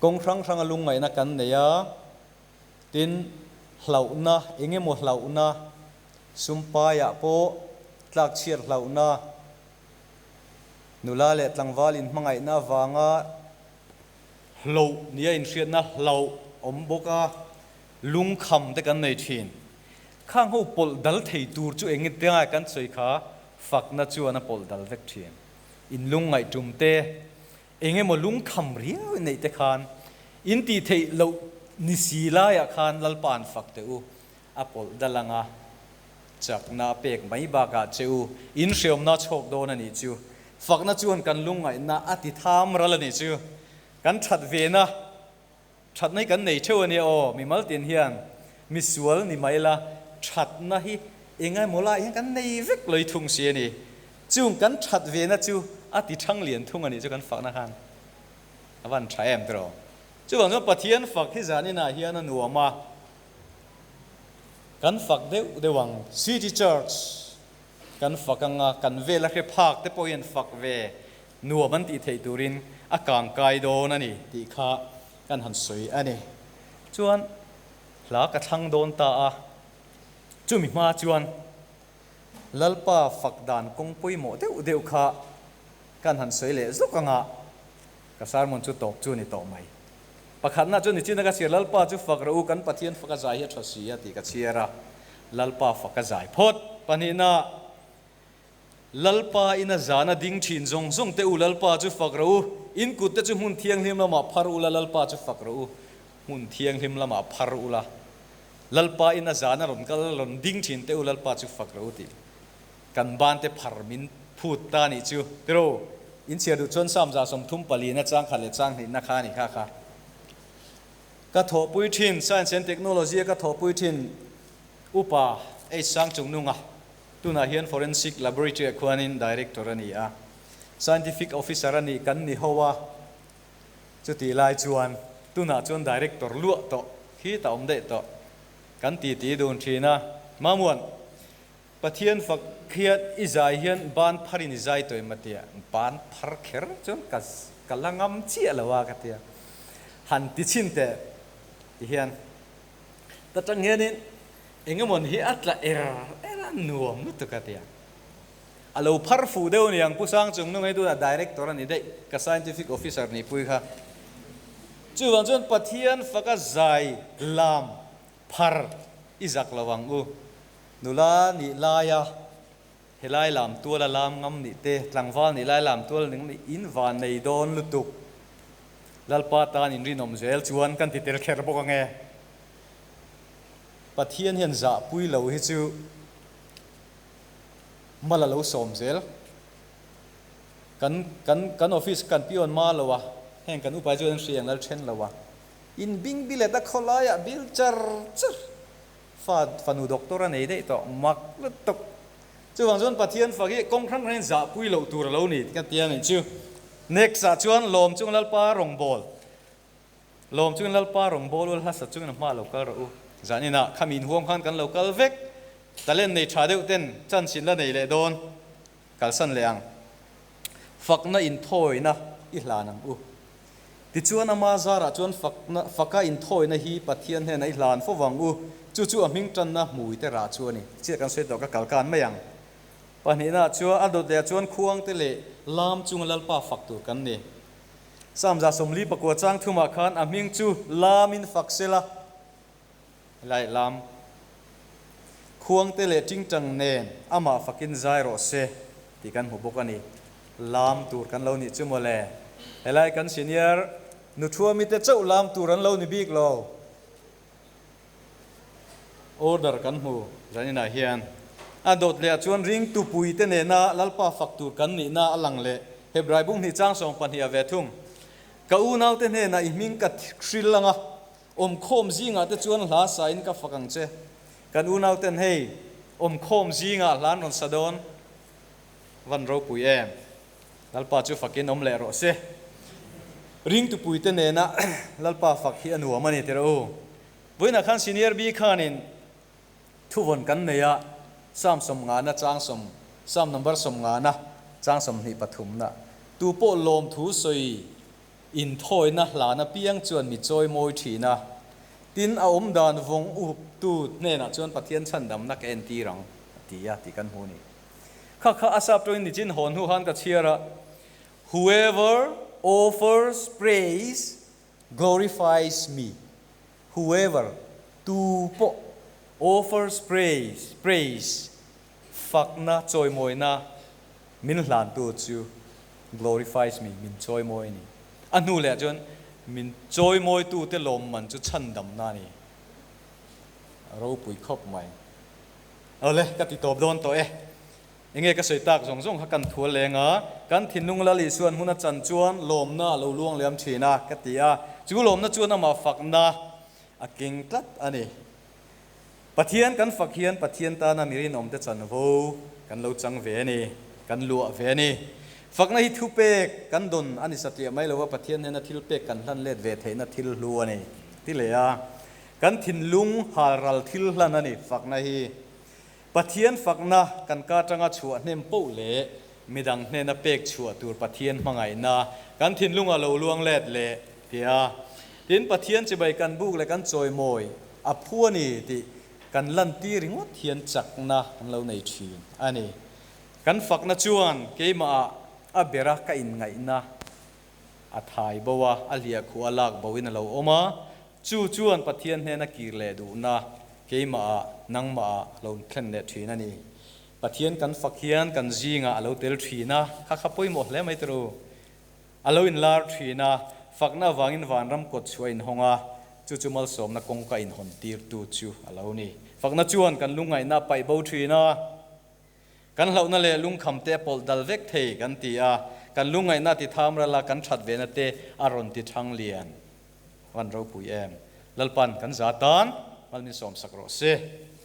กงครั้งครั้งลุงไงนักกันเนี่ยตินเหล่านะเองหมดเหล่านะสุมปายะโปลักเชียร์เหล่านะนุลาเล็ดลังวาลินมังไงนะวางะเหล่าเนี่ยอินเชียนะเหล่าอมบกะลุงคำแต่กันในทีนข้างหูปลดัลเทตูร์จูเองเตียงกันสวยขาฝักนัดจูนะปลดัลเวกทีนอินลุงไงจุ่มเตเองหมดลุงคำเรียวในเตคานอินตีเทเหล่านิสีลายคานลลปานฝักเตอูอปลดัลงะจากนาเปกไม่บากาเจอูอินเชียมนาโชกโดนนี่จูฝักนัดจูนกันลุงไงนาอติธามรัลนี่จูกันชัดเวนะชัดในกันในเชื่อนี่โอมีมัลตินเฮียนมีสวลนี่ไม่ละชัดนะฮิเองไงโมลาเองกันในเวกเลยทุ่งเสียนี่จูงกันชัดเวนะจูอติช่างเหรียญทุ่งอันนี้จูกันฝักนะฮันวันใช้แอมตรอจูว่าปะเทียนฝักที่จานี่นาเฮียนันหัวมากันฝักเดวังซีจีเชิร์ชกันฝักกันเวลาแค่พักแต่พอเห็นฝักเวนัวมันตีเทตูรินอากางกายโดนั่นนี่ตีข้ากันหันสวยอันนี้จวนหลากระทั่งโดนตาจุมิมาจวนลลป้าฝักดานกงปุยโมเดวข้ากันหันสวยเลยสุกังะกษัตริย์มันจุตกจุนี่ตกไหมประคันน่าจุนี่จีนก็เสียลลป้าจุฝักรู้กันปะเทียนฝักใจเฮทศรีตีก็เชียระลลป้าฝักใจพดปนินาลลป้าอินาจานาดิ้งชินจงเตอุลลป้าจุฝักรู้อินกุตจุหุ่นเทียงหิมละมาพารุลลลป้าจุฝักรู้หุ่นเทียงหิมละมาพารุลลลป้าอินาจานาหลนกัลหลนดิ้งชินเตอุลลป้าจุฝักรู้ตีกันบ้านเตพาร์มินพูดตานิจูเตโรอินเชียดูชนสามจาสมทุ่มปลีนะจ้างขัดเลจ้างหินนักขานี่ค่ะกระทบปุยทิน Science and Technology กระทบปุยทินอุปาไอ้สังจงนุ่งอ่ะตุนาเฮียน Forensic Laboratory ควานิน Director นี่อ่ะ Scientific Officer นี่กันนี่หัวจุดที่ลายจวนตุนาจวน Director ล้วนโตขี้ตาอมเดโตกันตีโดนทีนะมามวนปะเทียนฝักเขียดอิจายเฮียนบ้านพารินิจายตัวมาเตียบ้านพาร์เคอร์จนกัลลังำเชี่ยละว่ากันเตียหันติชินเตเฮียนแต่จังเฮียนี่เองก็มันเฮียอัตละเอราหน่วมนุตกันเตียอาลูพาร์ฟูเดวนี่ยังผู้สร้างจงนุ่งให้ดูนะ Director นี่ได้กับ Scientific Officer นี่ปุยค่ะจู่วันจนปะเทียนฝักใจลามพาร์อิจักละวังอูนุลานี่ลายะเฮลัยลามตัวละลามงำนี่เตหลังฟ้านี่ลายลามตัวหนึ่งนี่อินวานในโดนลุตุกลลปาตานินรินอมเซลชวนกันติดเตลเคร์บกังเงปะเทียนเห็นจ่าปุยเหลาฮิจูมาละเหลาสมเซลกันออฟฟิศกันพิออนมาละวะแห่งกันอุปาจวนเสียงแล้วเช่นละวะอินบิงบิเลตะขลายะบิลจร์ฟันูด็อกเตอร์นี่ได้ต่อมักลุตกจู่วังจวนปะเทียนฝักกงครั้งนั้นจ่าปุยเหลาตัวเหลานี่กันเตียงนี่จู่next จวนลมจุงลลปารองบอลลมจุงลลปารองบอลวัลฮัสจุงน้ำมาลูกก็รู้จานี่นะขมินห่วงขันกันลูกก็เวกแต่เล่นในชาเดวเต้นจันชินละในเลโดนกัลสันเลียงฝักน่ะอินทอยนะอิหลานังติจวนอามาซาระจวนฝักอินทอยนะฮีปัทเทียนเฮนะอิหลานฟวังจู่ๆมิงจันนะมุยเตระจวนนี่เชื่อกันเสร็จแล้วก็กัลการไม่ยังปะนี่นะชัวอดเดียชวนควงเตเลลามจุงลลป้าฝักตัวกันนี่สามจาสมลีประกวดจ้างทุ่มขันอามิงจูลามินฝักเซละไล่ลามควงเตเลจิงจังเนนอามาฝักินใจรอเซที่กันหัวบกันนี่ลามตัวกันเรานี่จุโมเลไล่กันซีเนียร์นุชัวมิเตเจ้าลามตัวกันเรานี่บิ๊กเราออเดอร์กันหูจะนี่น่าเฮียนอดดเลียชวนริงตุปุยเตเนน่าลลป้าฝักตูกันนี่น่าอลังเล่เฮบรายบุ้งนี่จ้างส่งปัญญาเวทุงก้าวน่าเตเนน่าอิมิงกัดคริลลังอ่ะอมโคมจีงอ่ะแต่ชวนลาสายนกับฝักังเจกันอูน่าเตนเฮอมโคมจีงอ่ะล้านนนสะดอนวันเราปุยลลป้าจูฝักินอมเล่รอเซริงตุปุยเตเนน่าลลป้าฝักฮีอันหัวมันนี่เตระวันนักขันซีเนียร์บีขานินทุกวันกันเนี่ยสามสมงานนะจ้างสามนัมเบอร์สมงานนะจ้างสมนิปฐุมนะตูโปลมทูสวย in thoi na la na piang chuan mi choi moi thina tin a dan vong up tu ne na chuan pathian chan dam na ken ti rang tia ti kan hu ni kha kha asap to in ni chin hon hu han ka chiara whoever offers praise glorifies me whoever tu po offers praise fakna choi moi na min hlan tu chu glorifies me min choi moi ni anu le chon min choi moi tu te lom man chu chan dam na ni ro pui khop mai ale ka ti top don to enge ka soi tak zong zong ha kan thua lenga kan thinung la li suan huna chan chuan lom na lo luang liam thina ka ti a chu lom na chuan ma fak na a king tlat ani pathian kan fak hian pathian ta na mirin om te chan vo kan lo chang ve ni kan lua ve ni fakna hi thu pek kan don ani satya mai lo wa pathian ne na thil pek kan hlan let ve theina thil lu ani ti le a kan thin lung haral thil hlan ani fakna hi pathian fakna kan ka tanga chua hnem po le midang hne na pek chua tur pathian mangai na kan thin lunga lo luang let le tia tin pathian che bai kan buk le kan choi moi a phuani ti kan lan ti ringot hian chakna kan lo nei thin ani kan fakna chuan keima a bera ka in ngai na a thai bawa a lia khu alak bawin lo oma chu chuan pathian hne na kir le du na keima nangma lo thlen le thin ani pathian kan fakhian kan zinga alo tel thina kha kha poi mo hle mai tru alo in lar thina fakna wangin van ram kot chuain honga chu chumal som na kong ka in hon tir tu chu alo ni fakna chuan kan lungai na pai bo thina kan hlau na le lung kham te pol dal vek thei kan ti a kan lungai na ti tham ra la kan that ve na te aron ti thang lian wan ro pui em lalpan kan za tan malmin som sakro se